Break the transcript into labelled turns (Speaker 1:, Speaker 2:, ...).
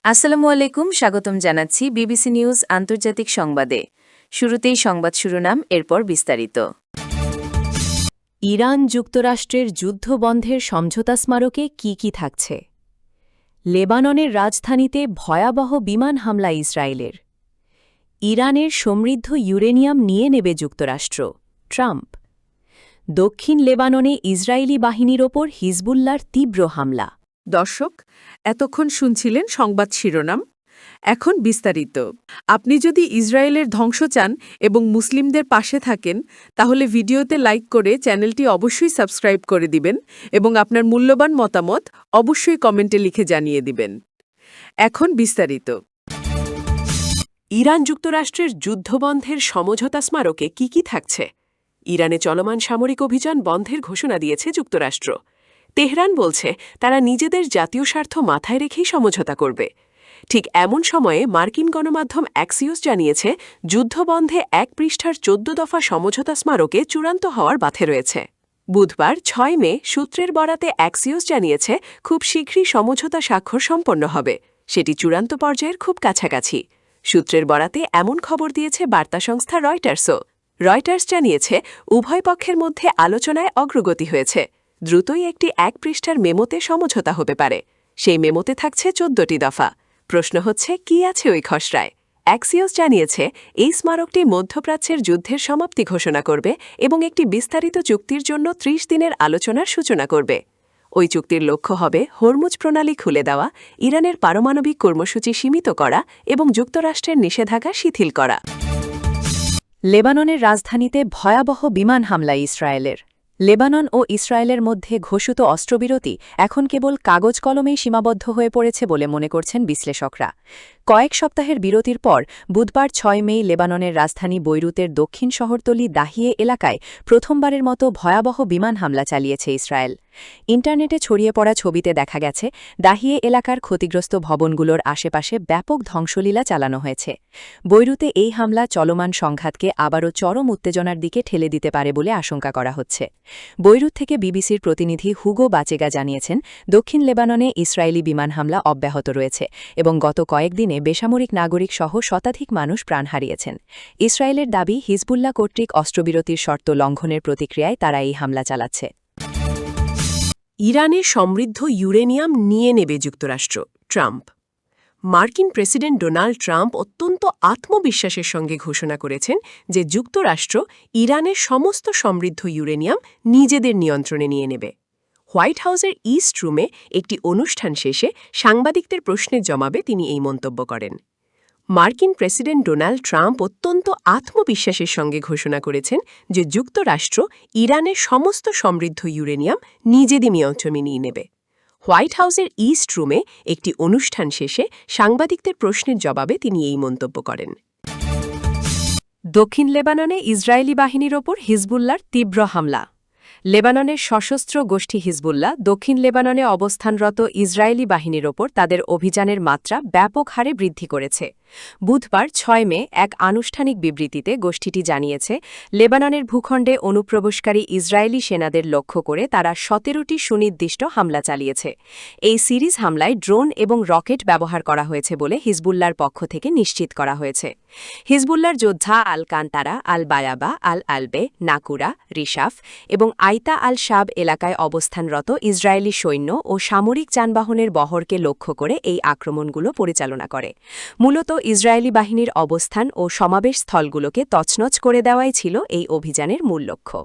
Speaker 1: আসসালামু আলাইকুম, স্বাগতম জানাচ্ছি বিবিসি নিউজ আন্তর্জাতিক সংবাদে। শুরুতেই সংবাদ শিরোনাম, এরপর বিস্তারিত। ইরান যুক্তরাষ্ট্রের যুদ্ধ বন্ধের সমঝোতা স্মারকে কি থাকছে? লেবাননের রাজধানীতে ভয়াবহ বিমান হামলা ইসরায়েলের। ইরানের সমৃদ্ধ ইউরেনিয়াম নিয়ে নেবে যুক্তরাষ্ট্র, ট্রাম্প। দক্ষিণ লেবাননে ইসরায়েলি বাহিনীর ওপর হিজবুল্লাহর তীব্র হামলা।
Speaker 2: দর্শক, এতক্ষণ শুনছিলেন সংবাদ শিরোনাম। এখন বিস্তারিত। আপনি যদি ইসরায়েলের ধ্বংস চান এবং মুসলিমদের পাশে থাকেন, তাহলে ভিডিওতে লাইক করে চ্যানেলটি অবশ্যই সাবস্ক্রাইব করে দিবেন এবং আপনার মূল্যবান মতামত অবশ্যই কমেন্টে লিখে জানিয়ে দিবেন। এখন বিস্তারিত।
Speaker 3: ইরান যুক্তরাষ্ট্রের যুদ্ধবন্ধের সমঝোতা স্মারকে কি থাকছে? ইরানে চলমান সামরিক অভিযান বন্ধের ঘোষণা দিয়েছে যুক্তরাষ্ট্র। তেহরান বলছে তারা নিজেদের জাতীয় স্বার্থ মাথায় রেখেই সমঝোতা করবে। ঠিক এমন সময়ে মার্কিন গণমাধ্যম অ্যাক্সিওস জানিয়েছে যুদ্ধবন্ধে ১ পৃষ্ঠার ১৪ দফা সমঝোতা স্মারকে চূড়ান্ত হওয়ার বাথে রয়েছে। বুধবার ৬ মে সূত্রের বরাতে অ্যাক্সিওস জানিয়েছে খুব শীঘ্রই সমঝোতা স্বাক্ষর সম্পন্ন হবে, সেটি চূড়ান্ত পর্যায়ের খুব কাছাকাছি। সূত্রের বরাতে এমন খবর দিয়েছে বার্তা সংস্থা রয়টার্সও। রয়টার্স জানিয়েছে উভয় পক্ষের মধ্যে আলোচনায় অগ্রগতি হয়েছে। দ্রুতই একটি ১ পৃষ্ঠার মেমোতে সমঝোতা হতে পারে। সেই মেমোতে থাকছে ১৪টি দফা। প্রশ্ন হচ্ছে, কি আছে ওই খসড়ায়? অ্যাক্সিওস জানিয়েছে এই স্মারকটি মধ্যপ্রাচ্যের যুদ্ধের সমাপ্তি ঘোষণা করবে এবং একটি বিস্তারিত চুক্তির জন্য ৩০ দিনের আলোচনার সূচনা করবে। ওই চুক্তির লক্ষ্য হবে হরমুজ প্রণালী খুলে দেওয়া, ইরানের পারমাণবিক কর্মসূচি সীমিত করা এবং যুক্তরাষ্ট্রের নিষেধাজ্ঞা শিথিল করা।
Speaker 1: লেবাননের রাজধানীতে ভয়াবহ বিমান হামলা ইসরায়েলের। লেবানন ও ইসরায়েলের মধ্যে ঘোষিত অস্ত্রবিরতি এখন কেবল কাগজ কলমেই সীমাবদ্ধ হয়ে পড়েছে বলে মনে করছেন বিশ্লেষকরা। কয়েক সপ্তাহের বিরতির পর বুধবার ৬ মে লেবাননের রাজধানী বৈরুতের দক্ষিণ শহরতলি দাহিয়ে এলাকায় প্রথমবারের মতো ভয়াবহ বিমান হামলা চালিয়েছে ইসরায়েল। ইন্টারনেটে ছড়িয়ে পড়া ছবিতে দেখা গেছে দাহিয়ে এলাকার ক্ষতিগ্রস্ত ভবনগুলোর আশেপাশে ব্যাপক ধ্বংসলীলা চালানো হয়েছে। বৈরুতে এই হামলা চলমান সংঘাতকে আবারও চরম উত্তেজনার দিকে ঠেলে দিতে পারে বলে আশঙ্কা করা হচ্ছে। বৈরুত থেকে বিবিসির প্রতিনিধি হুগো বাচেগা জানিয়েছেন দক্ষিণ লেবাননে ইসরায়েলি বিমান হামলা অব্যাহত রয়েছে এবং গত কয়েকদিনে বেসামরিক নাগরিক সহ শতাধিক মানুষ প্রাণ হারিয়েছেন। ইসরায়েলের দাবি হিজবুল্লাহ কর্তৃক অস্ত্রবিরতির শর্ত লঙ্ঘনের প্রতিক্রিয়ায় তারা এই হামলা চালাচ্ছে।
Speaker 3: ইরানে সমৃদ্ধ ইউরেনিয়াম নিয়ে নেবে যুক্তরাষ্ট্র, ট্রাম্প। মার্কিন প্রেসিডেন্ট ডোনাল্ড ট্রাম্প অত্যন্ত আত্মবিশ্বাসের সঙ্গে ঘোষণা করেছেন যে যুক্তরাষ্ট্র ইরানের সমস্ত সমৃদ্ধ ইউরেনিয়াম নিজেদের নিয়ন্ত্রণে নিয়ে নেবে। হোয়াইট হাউসের ইস্ট রুমে একটি অনুষ্ঠান শেষে সাংবাদিকদের প্রশ্নের জবাবে তিনি এই মন্তব্য করেন। মার্কিন প্রেসিডেন্ট ডোনাল্ড ট্রাম্প অত্যন্ত আত্মবিশ্বাসের সঙ্গে ঘোষণা করেছেন যে যুক্তরাষ্ট্র ইরানের সমস্ত সমৃদ্ধ ইউরেনিয়াম নিজেদের নিয়ন্ত্রণে নিয়ে নেবে। হোয়াইট হাউসের ইস্ট রুমে একটি অনুষ্ঠান শেষে সাংবাদিকদের প্রশ্নের জবাবে তিনি এই মন্তব্য করেন।
Speaker 1: দক্ষিণ লেবাননে ইসরায়েলি বাহিনীর ওপর হিজবুল্লাহর তীব্র হামলা। লেবাননের সশস্ত্র গোষ্ঠী হিজবুল্লাহ দক্ষিণ লেবাননে অবস্থানরত ইসরায়েলি বাহিনীর ওপর তাদের অভিযানের মাত্রা ব্যাপক হারে বৃদ্ধি করেছে। বুধবার ৬ মে এক আনুষ্ঠানিক বিবৃতিতে গোষ্ঠীটি জানিয়েছে লেবাননের ভূখণ্ডে অনুপ্রবেশকারী ইসরায়েলি সেনাদের লক্ষ্য করে তারা ১৭টি সুনির্দিষ্ট হামলা চালিয়েছে। এই সিরিজ হামলায় ড্রোন এবং রকেট ব্যবহার করা হয়েছে বলে হিজবুল্লাহর পক্ষ থেকে নিশ্চিত করা হয়েছে। হিজবুল্লাহর যোদ্ধা আল কান্তারা, আল বায়াবা, আল আলবে, নাকুরা, রিশাফ এবং আইতা আল শাব এলাকায় অবস্থানরত ইসরায়েলি সৈন্য ও সামরিক যানবাহনের বহরকে লক্ষ্য করে এই আক্রমণগুলো পরিচালনা করে। মূলত ইসরায়েলি বাহিনীর অবস্থান ও সমাবেশ স্থলগুলোকে তছনছ করে দেওয়াই ছিল এই অভিযানের মূল লক্ষ্য।